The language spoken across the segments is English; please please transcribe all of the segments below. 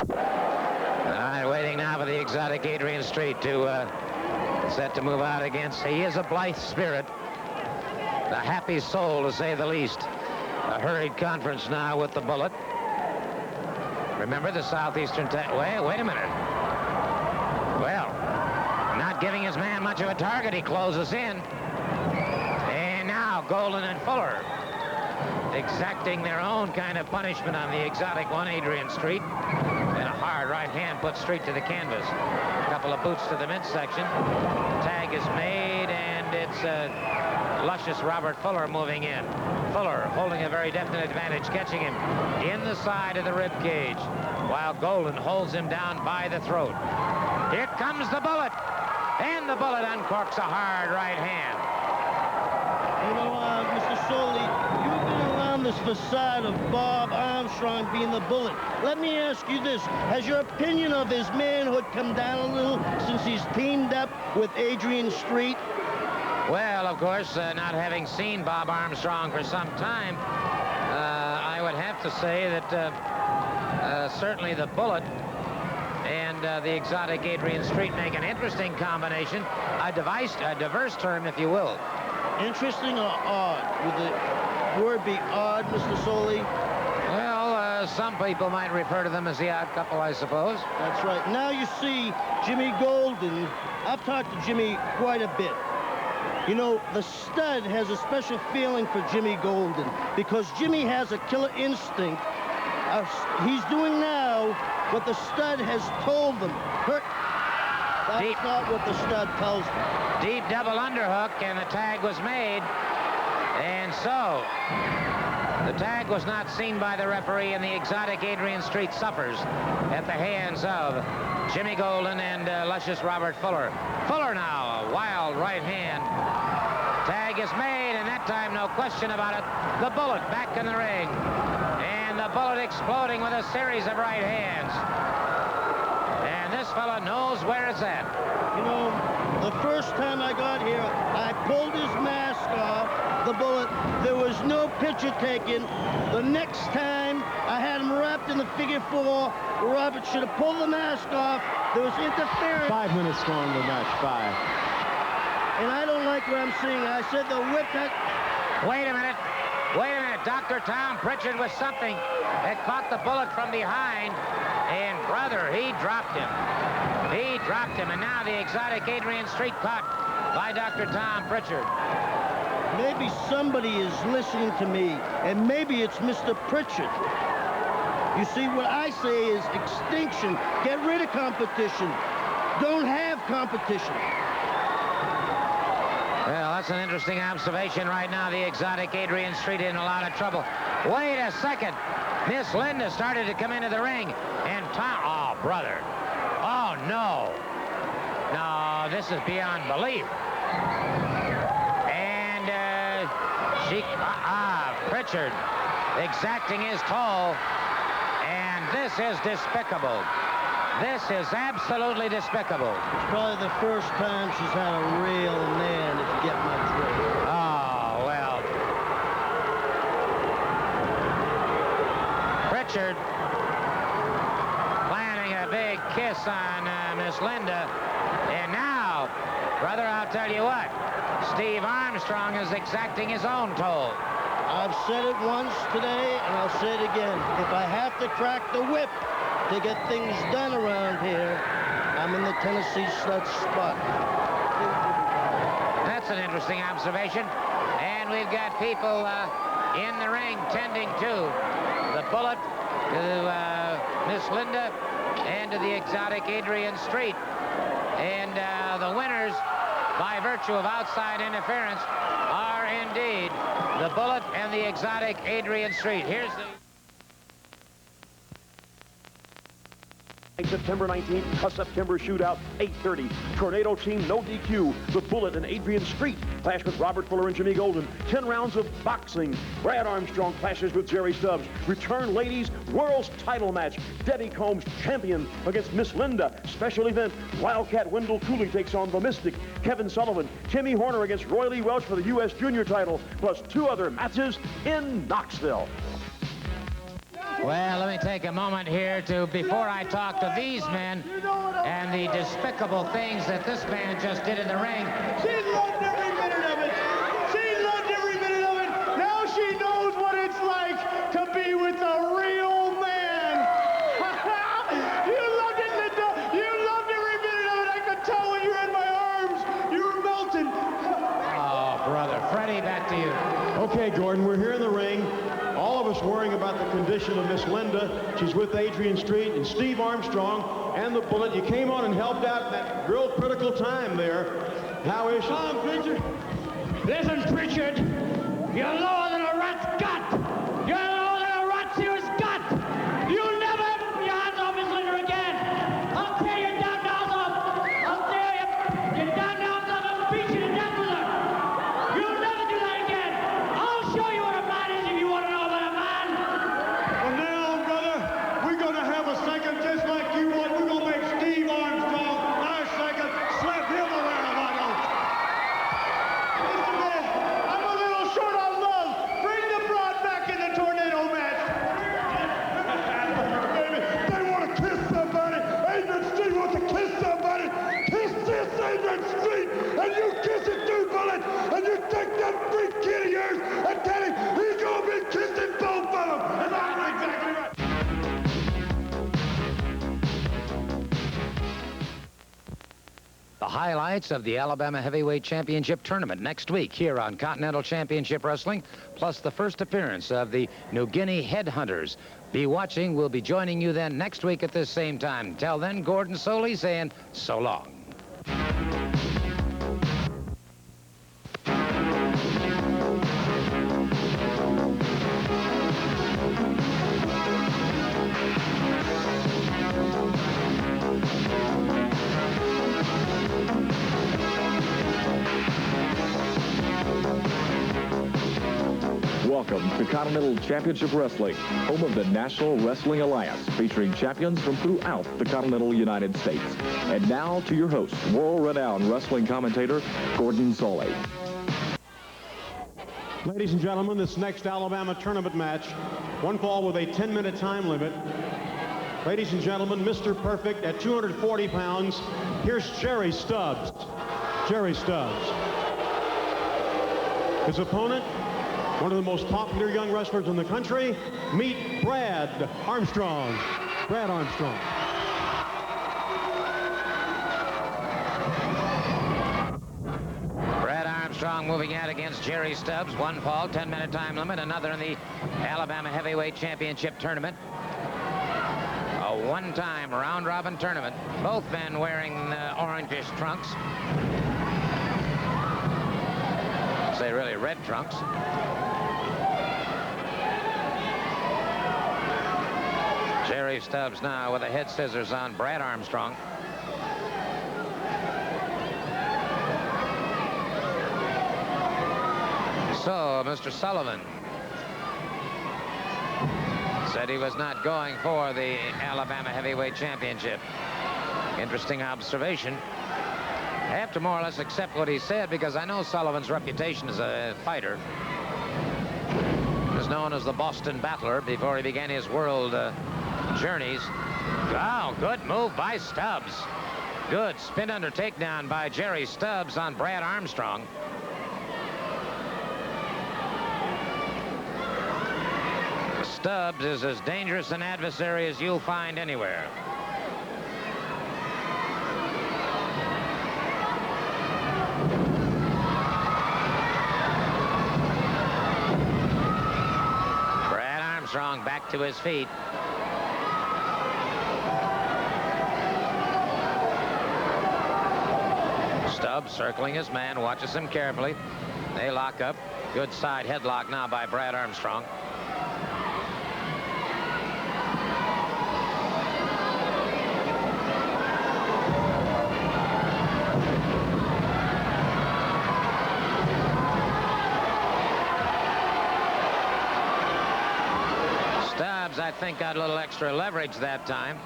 All right, waiting now for the exotic Adrian Street to set to move out against. He is a blithe spirit, a happy soul to say the least. A hurried conference now with the Bullet. Remember the Southeastern wait a minute. Well, not giving his man much of a target. He closes in. And now Golden and Fuller exacting their own kind of punishment on the exotic one, Adrian Street. And a hard right hand put straight to the canvas. A couple of boots to the midsection. Tag is made, and it's luscious Robert Fuller moving in. Fuller holding a very definite advantage, catching him in the side of the rib cage, while Golden holds him down by the throat. Here comes the Bullet, and the Bullet uncorks a hard right hand. You know, Mr. Soley, you've been around this facade of Bob Armstrong being the Bullet. Let me ask you this. Has your opinion of his manhood come down a little since he's teamed up with Adrian Street? Well, of course, not having seen Bob Armstrong for some time, I would have to say that certainly the Bullet and the exotic Adrian Street make an interesting combination, a diverse term, if you will. Interesting or odd? Would the word be odd, Mr. Soley? Well, some people might refer to them as the odd couple, I suppose. That's right. Now you see Jimmy Golden. I've talked to Jimmy quite a bit. You know, the stud has a special feeling for Jimmy Golden because Jimmy has a killer instinct. He's doing now what the stud has told them. That's not what the stud tells them. Deep double underhook, and the tag was made. And so, the tag was not seen by the referee, and the exotic Adrian Street suffers at the hands of Jimmy Golden and luscious Robert Fuller. Fuller now, a wild right hand. Tag is made, and that time, no question about it, the Bullet back in the ring. And the Bullet exploding with a series of right hands. And this fella knows where it's at. You know, the first time I got here, I pulled his mask off, the Bullet. There was no picture taken. The next time, I had him wrapped in the figure four. Robert should have pulled the mask off. There was interference. 5 minutes gone in the match, 5. And I don't like what I'm seeing. I said the whip that... Wait a minute. Dr. Tom Pritchard was something that caught the Bullet from behind. And, brother, he dropped him. And now the exotic Adrian Street caught by Dr. Tom Pritchard. Maybe somebody is listening to me, and maybe it's Mr. Pritchard. You see, what I say is extinction. Get rid of competition. Don't have competition. Well, that's an interesting observation right now. The exotic Adrian Street in a lot of trouble. Wait a second. Miss Linda started to come into the ring, and Tom... Oh, brother. Oh, no. No, this is beyond belief. And Pritchard exacting his toll, and this is despicable. This is absolutely despicable. It's probably the first time she's had a real man, if you get my drift. Oh, well. Pritchard planning a big kiss on Miss Linda. And now, brother, I'll tell you what. Steve Armstrong is exacting his own toll. I've said it once today, and I'll say it again. If I have to crack the whip to get things done around here, I'm in the Tennessee stud spot. That's an interesting observation. And we've got people in the ring tending to the Bullet, to Miss Linda, and to the exotic Adrian Street. And the winners, by virtue of outside interference, are indeed the Bullet and the exotic Adrian Street. Here's the... September 19th, a September shootout, 8:30. Tornado team, no DQ. The Bullet and Adrian Street clash with Robert Fuller and Jimmy Golden. 10 rounds of boxing. Brad Armstrong clashes with Jerry Stubbs. Return ladies world's title match. Debbie Combs champion against Miss Linda. Special event, Wildcat Wendell Cooley takes on the Mystic. Kevin Sullivan. Timmy Horner against Roy Lee Welch for the U.S. Junior title, plus 2 other matches in Knoxville. Well, let me take a moment here before I talk to these men and the despicable things that this man just did in the ring. She loved every minute of it. She loved every minute of it. Now she knows what it's like to be with a real man. You loved it, Linda. You loved every minute of it. I could tell when you were in my arms. You were melting. Oh, brother. Freddie, back to you. Okay, Gordon, we're here in the ring. All of us worrying about the condition of Miss Linda. She's with Adrian Street and Steve Armstrong and the Bullet. You came on and helped out in that real critical time there. How is she? Come on, Pritchard. Listen, Pritchard, you're lower than a rat's gut. You're lower than a rat's ear's gut. You'll never put your hands off Miss Linda again. I'll tear your damn nose off. I'll tear your damn nose off and beat you to death with her. You'll never do that again. I'll show you what a man is if you want to know about a man. From now on, brother, we're going to have a second just like you want. We're going to make Steve Armstrong our second. Slap him around, why don't you? Listen, man, I'm a little short on love. Bring the broad back in the tornado match. Baby, they want to kiss somebody. Adrian Street wants to kiss somebody. Kiss this Adrian Street, and you kiss it too, Bullet. And you take that freak kid of yours and tell him he's going to be kissing both of them. And I'm exactly right. The highlights of the Alabama Heavyweight Championship Tournament next week here on Continental Championship Wrestling, plus the first appearance of the New Guinea Headhunters. Be watching. We'll be joining you then next week at this same time. Till then, Gordon Soley saying so long. Welcome to Continental Championship Wrestling, home of the National Wrestling Alliance, featuring champions from throughout the continental United States. And now to your host, world-renowned wrestling commentator, Gordon Soley. Ladies and gentlemen, this next Alabama tournament match, one fall with a 10-minute time limit. Ladies and gentlemen, Mr. Perfect at 240 pounds. Here's Jerry Stubbs. Jerry Stubbs. His opponent, one of the most popular young wrestlers in the country, meet Brad Armstrong. Brad Armstrong. Brad Armstrong moving out against Jerry Stubbs. One fall, 10-minute time limit. Another in the Alabama Heavyweight Championship Tournament. A one-time round-robin tournament. Both men wearing orangish trunks. Say really red trunks. Jerry Stubbs now with the head scissors on Brad Armstrong. So, Mr. Sullivan said he was not going for the Alabama Heavyweight Championship. Interesting observation. I have to more or less accept what he said because I know Sullivan's reputation as a fighter. He was known as the Boston Battler before he began his world journeys. Wow, good move by Stubbs. Good spin under takedown by Jerry Stubbs on Brad Armstrong. Stubbs is as dangerous an adversary as you'll find anywhere. Brad Armstrong back to his feet. Stubbs circling his man, watches him carefully. They lock up. Good side headlock now by Brad Armstrong. Stubbs, I think, got a little extra leverage that time.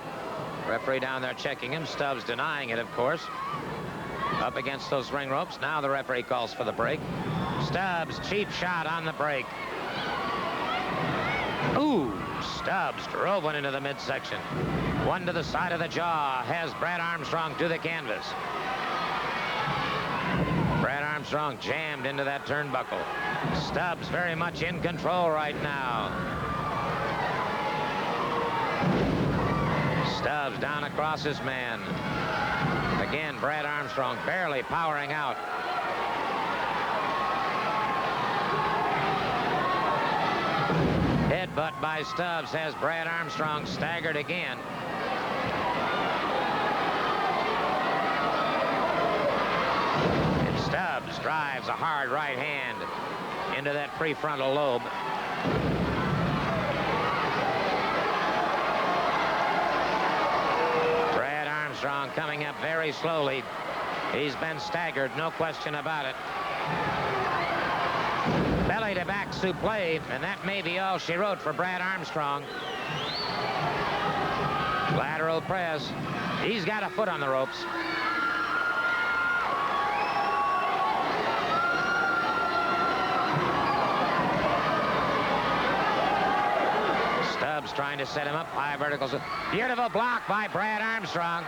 Referee down there checking him. Stubbs denying it, of course. Up against those ring ropes. Now the referee calls for the break. Stubbs, cheap shot on the break. Ooh, Stubbs. Stubbs drove one into the midsection. One to the side of the jaw has Brad Armstrong to the canvas. Brad Armstrong jammed into that turnbuckle. Stubbs very much in control right now. Stubbs down across his man. Again, Brad Armstrong barely powering out. Headbutt by Stubbs has Brad Armstrong staggered again. And Stubbs drives a hard right hand into that prefrontal lobe. Brad Armstrong coming up very slowly. He's been staggered, no question about it. Belly to back suplex, and that may be all she wrote for Brad Armstrong. Lateral press. He's got a foot on the ropes. Stubbs trying to set him up. High verticals. Beautiful block by Brad Armstrong.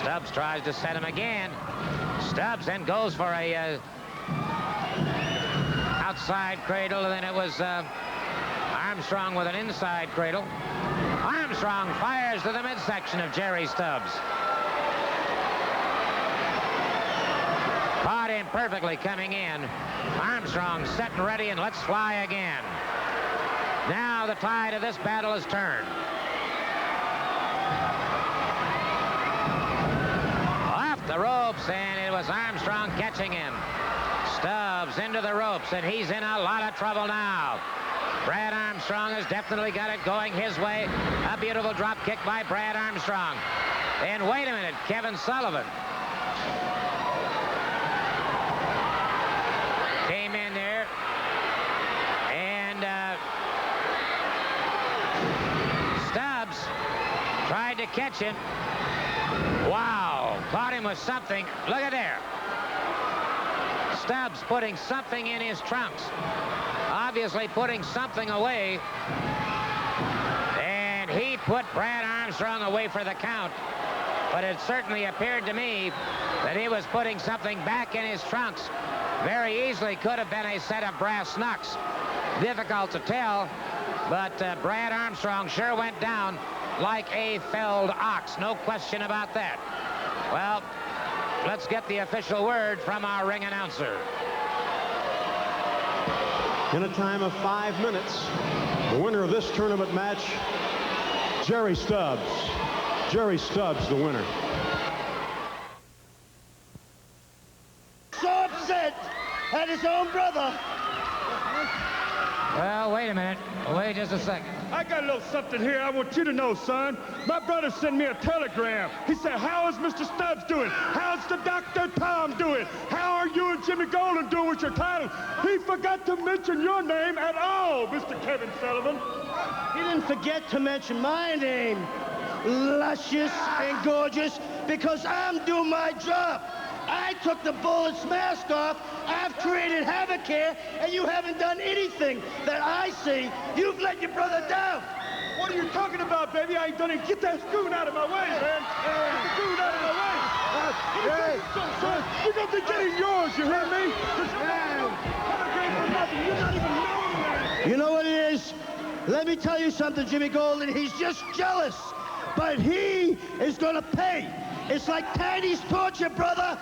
Stubbs tries to set him again. Stubbs then goes for a outside cradle, and then it was Armstrong with an inside cradle. Armstrong fires to the midsection of Jerry Stubbs. Caught him perfectly coming in. Armstrong set and ready, and let's fly again. Now the tide of this battle has turned. The ropes, and it was Armstrong catching him. Stubbs into the ropes, and he's in a lot of trouble now. Brad Armstrong has definitely got it going his way. A beautiful drop kick by Brad Armstrong. And wait a minute, Kevin Sullivan came in there, and Stubbs tried to catch him. Wow, caught him with something. Look at there. Stubbs putting something in his trunks. Obviously putting something away. And he put Brad Armstrong away for the count. But it certainly appeared to me that he was putting something back in his trunks. Very easily could have been a set of brass knucks. Difficult to tell, but Brad Armstrong sure went down like a felled ox, no question about that. Well, let's get the official word from our ring announcer. In a time of 5 minutes, the winner of this tournament match, Jerry Stubbs. Jerry Stubbs, the winner. So upset at his own brother. Well, wait a minute. Wait just a second. I got a little something here I want you to know, son. My brother sent me a telegram. He said, how is Mr. Stubbs doing? How's the Dr. Tom doing? How are you and Jimmy Golden doing with your title? He forgot to mention your name at all, Mr. Kevin Sullivan. He didn't forget to mention my name, luscious and gorgeous, because I'm doing my job. I took the Bullet's mask off. I've created havoc here, and you haven't done anything that I see. You've let your brother down. What are you talking about, baby? I ain't done it. Get that spoon out of my way, man. Get the spoon out of my way. Son, you're going to be getting yours, you hear me? You're not even knowing that. You know what it is? Let me tell you something, Jimmy Golden. He's just jealous, but he is going to pay. It's like Tiny's torture, brother.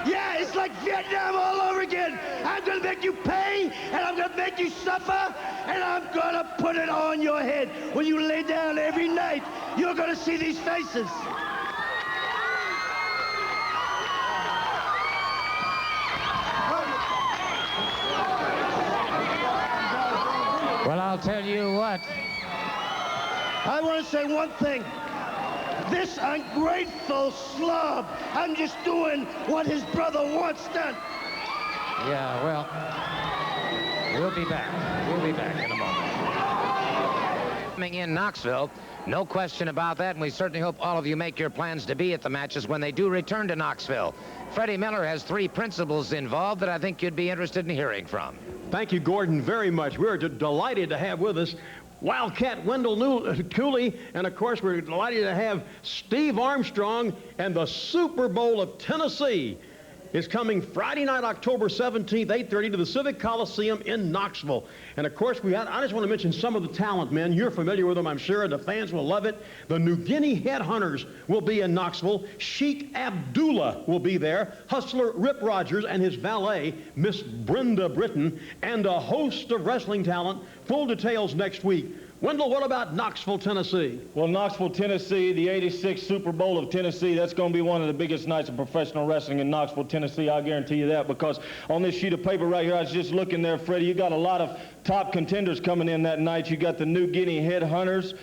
Yeah, it's like Vietnam all over again. I'm going to make you pay, and I'm going to make you suffer, and I'm going to put it on your head. When you lay down every night, you're going to see these faces. Well, I'll tell you what. I want to say one thing. This ungrateful slob, I'm just doing what his brother wants done. Yeah, well, we'll be back. We'll be back in a moment. Coming in Knoxville, no question about that, and we certainly hope all of you make your plans to be at the matches when they do return to Knoxville. Freddie Miller has 3 principals involved that I think you'd be interested in hearing from. Thank you, Gordon, very much. We're delighted to have with us Wildcat Wendell Cooley, and of course we're delighted to have Steve Armstrong, and the Super Bowl of Tennessee is coming Friday night, October 17th, 8:30 to the Civic Coliseum in Knoxville. And of course, I just want to mention some of the talent, men. You're familiar with them, I'm sure, and the fans will love it. The New Guinea Headhunters will be in Knoxville. Sheik Abdullah will be there. Hustler Rip Rogers and his valet, Miss Brenda Britton, and a host of wrestling talent. Full details next week. Wendell, what about Knoxville, Tennessee? Well, Knoxville, Tennessee, the 86th Super Bowl of Tennessee, that's going to be one of the biggest nights of professional wrestling in Knoxville, Tennessee. I'll guarantee you that, because on this sheet of paper right here, I was just looking there, Freddie, you got a lot of top contenders coming in that night. You got the New Guinea Headhunters,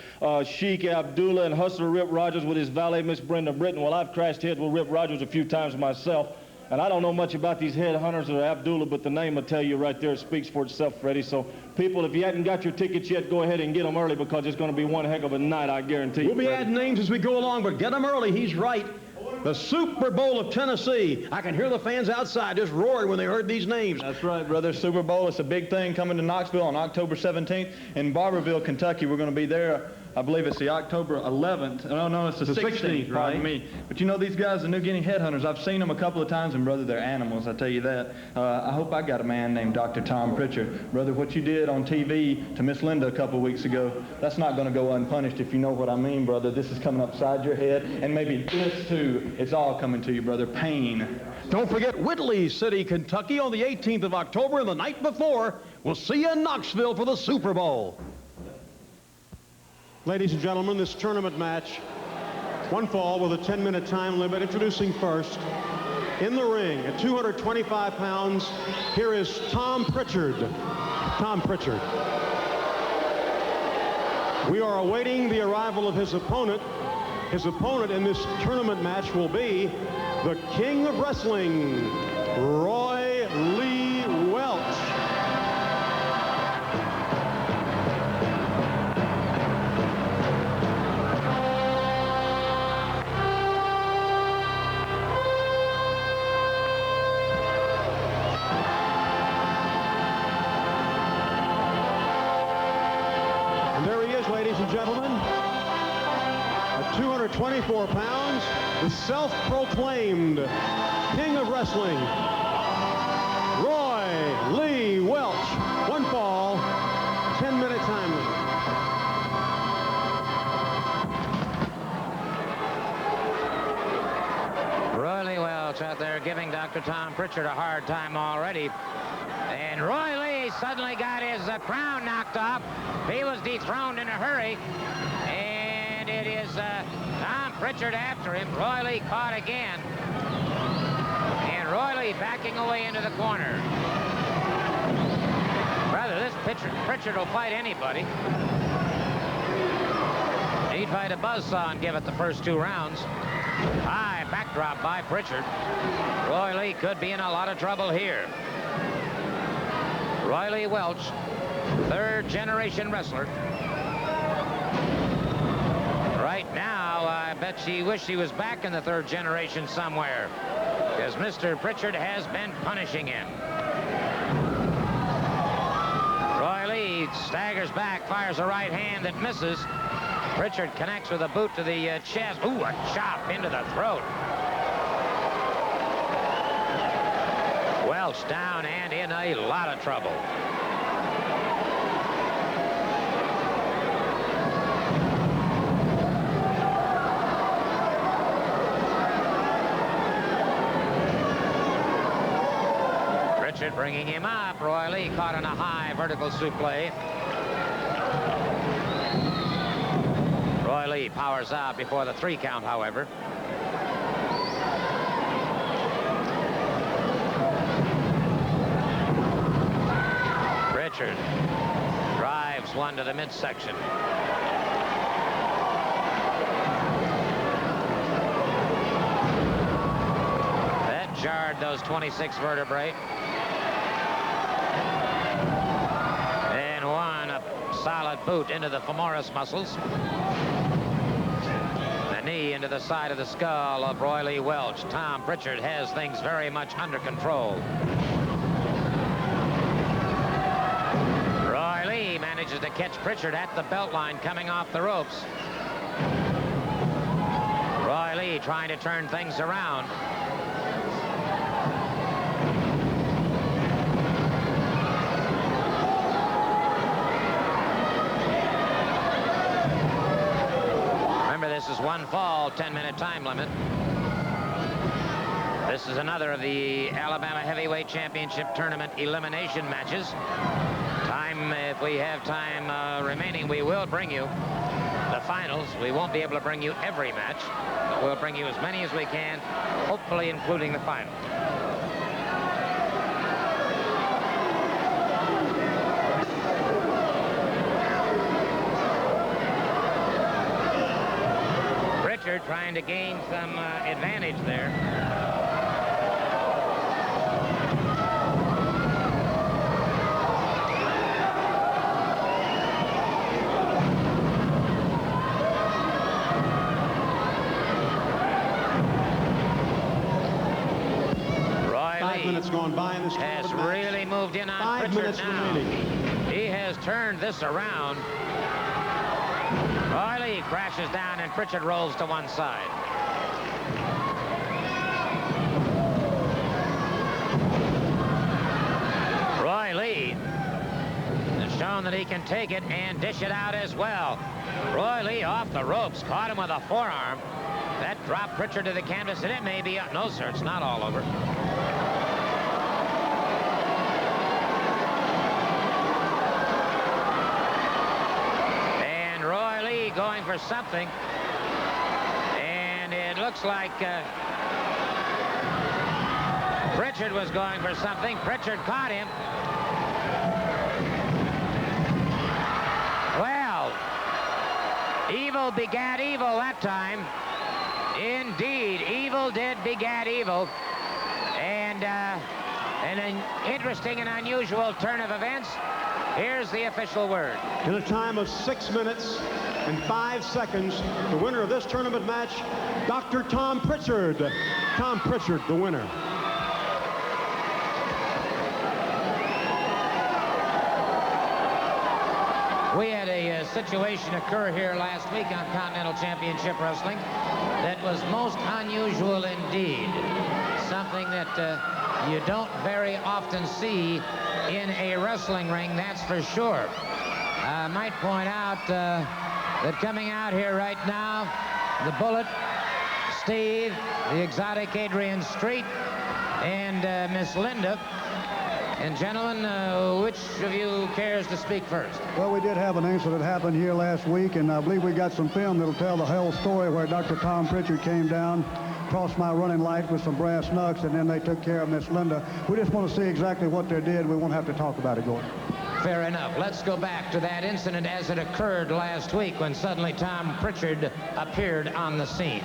Sheik Abdullah, and Hustler Rip Rogers with his valet, Miss Brenda Britton. Well, I've crashed heads with Rip Rogers a few times myself. And I don't know much about these headhunters or Abdullah, but the name will tell you right there. It speaks for itself, Freddie. So, people, if you hadn't got your tickets yet, go ahead and get them early, because it's going to be one heck of a night, I guarantee you. We'll be adding names as we go along, but get them early. He's right. The Super Bowl of Tennessee. I can hear the fans outside just roaring when they heard these names. That's right, brother. Super Bowl, it's a big thing coming to Knoxville on October 17th. In Barberville, Kentucky, we're going to be there. I believe it's the October 11th. No, it's the 16th, pardon me. But you know, these guys, the New Guinea Headhunters, I've seen them a couple of times, and brother, they're animals, I tell you that. I hope I got a man named Dr. Tom Pritchard. Brother, what you did on TV to Miss Linda a couple of weeks ago, that's not going to go unpunished, if you know what I mean, brother. This is coming upside your head, and maybe this too. It's all coming to you, brother. Pain. Don't forget Whitley City, Kentucky on the 18th of October, and the night before. We'll see you in Knoxville for the Super Bowl. Ladies and gentlemen, this tournament match, one fall with a 10-minute time limit. Introducing first, in the ring at 225 pounds, here is Tom Pritchard. Tom Pritchard. We are awaiting the arrival of his opponent. His opponent in this tournament match will be the King of Wrestling, Roy Lee Welch. Ladies and gentlemen, at 224 pounds, the self-proclaimed King of Wrestling, Roy Lee Welch. One fall, 10-minute time limit. Roy Lee Welch out there giving Dr. Tom Pritchard a hard time already. And Roy Lee suddenly got his crown knocked off. He was dethroned in a hurry. And it is Tom Pritchard after him. Roy Lee caught again. And Roy Lee backing away into the corner. Brother, this Pritchard will fight anybody. He'd fight a buzzsaw and give it the first 2 rounds. High backdrop by Pritchard. Roy Lee could be in a lot of trouble here. Roy Lee Welch, 3rd-generation wrestler. Right now, I bet she wished she was back in the 3rd generation somewhere, because Mr. Pritchard has been punishing him. Roy Lee staggers back, fires a right hand that misses. Pritchard connects with a boot to the chest. Ooh, a chop into the throat. Welch down and in a lot of trouble. Pritchard bringing him up. Roy Lee caught in a high vertical suplex. Roy Lee powers out before the 3 count, however. Pritchard drives one to the midsection. That jarred those 26 vertebrae. And a solid boot into the femoris muscles. The knee into the side of the skull of Roy Lee Welch. Tom Pritchard has things very much under control. manages to catch Pritchard at the belt line coming off the ropes. Roy Lee trying to turn things around. Remember, this is one fall, 10-minute time limit. This is another of the Alabama Heavyweight Championship Tournament elimination matches. If we have time remaining, we will bring you the finals. We won't be able to bring you every match, but we'll bring you as many as we can, hopefully including the final. Pritchard trying to gain some advantage there. Minutes gone by in this has really moved in on Pritchard 5 minutes now. remaining. He has turned this around. Roy Lee crashes down and Pritchard rolls to one side. Roy Lee has shown that he can take it and dish it out as well. Roy Lee off the ropes, caught him with a forearm. That dropped Pritchard to the canvas, and it may be... No, sir, it's not all over. Going for something, and it looks like Pritchard was going for something. Pritchard caught him. Well, evil begat evil that time. Indeed, evil did begat evil, and an interesting and unusual turn of events. Here's the official word. In a time of 6 minutes and 5 seconds, the winner of this tournament match, Dr. Tom Pritchard. Tom Pritchard, the winner. We had a situation occur here last week on Continental Championship Wrestling that was most unusual indeed. Something that you don't very often see in a wrestling ring, that's for sure. I might point out that coming out here right now, the Bullet, Steve, the Exotic Adrian Street, and Miss Linda. And gentlemen, which of you cares to speak first? Well, we did have an incident happen here last week, and I believe we got some film that'll tell the whole story where Dr. Tom Pritchard came down, crossed my running light with some brass knucks, and then they took care of Miss Linda. We just want to see exactly what they did. We won't have to talk about it, Gordon. Fair enough. Let's go back to that incident as it occurred last week when suddenly Tom Pritchard appeared on the scene.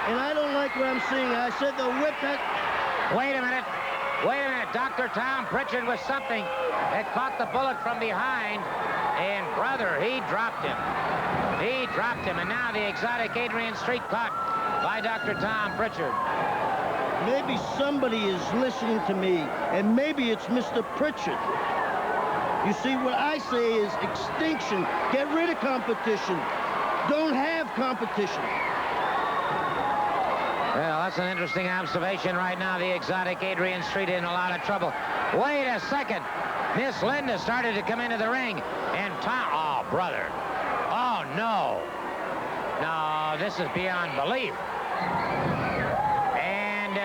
And I don't like what I'm seeing. I said the whip that... Wait a minute. Wait a minute. Dr. Tom Pritchard was something that caught the Bullet from behind, and brother, he dropped him. He dropped him, and now the Exotic Adrian Street caught by Dr. Tom Pritchard. Maybe somebody is listening to me, and maybe it's Mr. Pritchard. You see, what I say is extinction. Get rid of competition. Don't have competition. Well, that's an interesting observation right now. The Exotic Adrian Street in a lot of trouble. Wait a second. Miss Linda started to come into the ring, and Tom... Oh, brother. Oh, no. No, this is beyond belief. And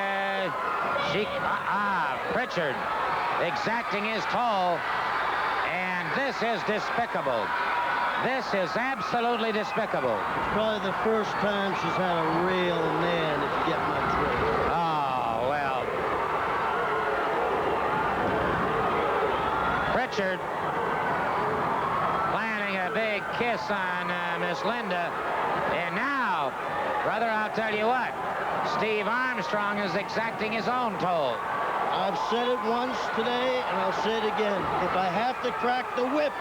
Pritchard exacting his toll, and this is despicable. This is absolutely despicable. It's probably the first time she's had a real man, if you get my drift. Oh, well. Pritchard planting a big kiss on Miss Linda. And now, brother, I'll tell you what. Steve Armstrong is exacting his own toll. I've said it once today, and I'll say it again. If I have to crack the whip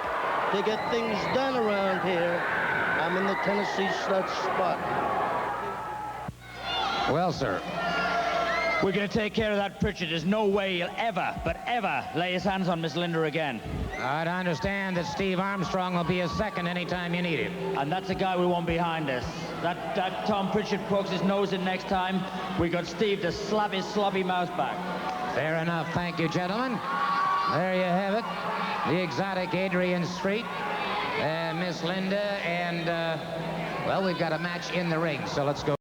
to get things done around here, I'm in the Tennessee stud spot. Well, sir, We're going to take care of that Pritchard. There's no way he'll ever, but ever, lay his hands on Miss Linda again. I'd understand that Steve Armstrong will be a second anytime you need him. And that's a guy we want behind us. That Tom Pritchard pokes his nose in next time, we got Steve to slap his sloppy mouth back. Fair enough. Thank you, gentlemen. There you have it. The exotic Adrian Street, Miss Linda, and, well, we've got a match in the ring, so let's go.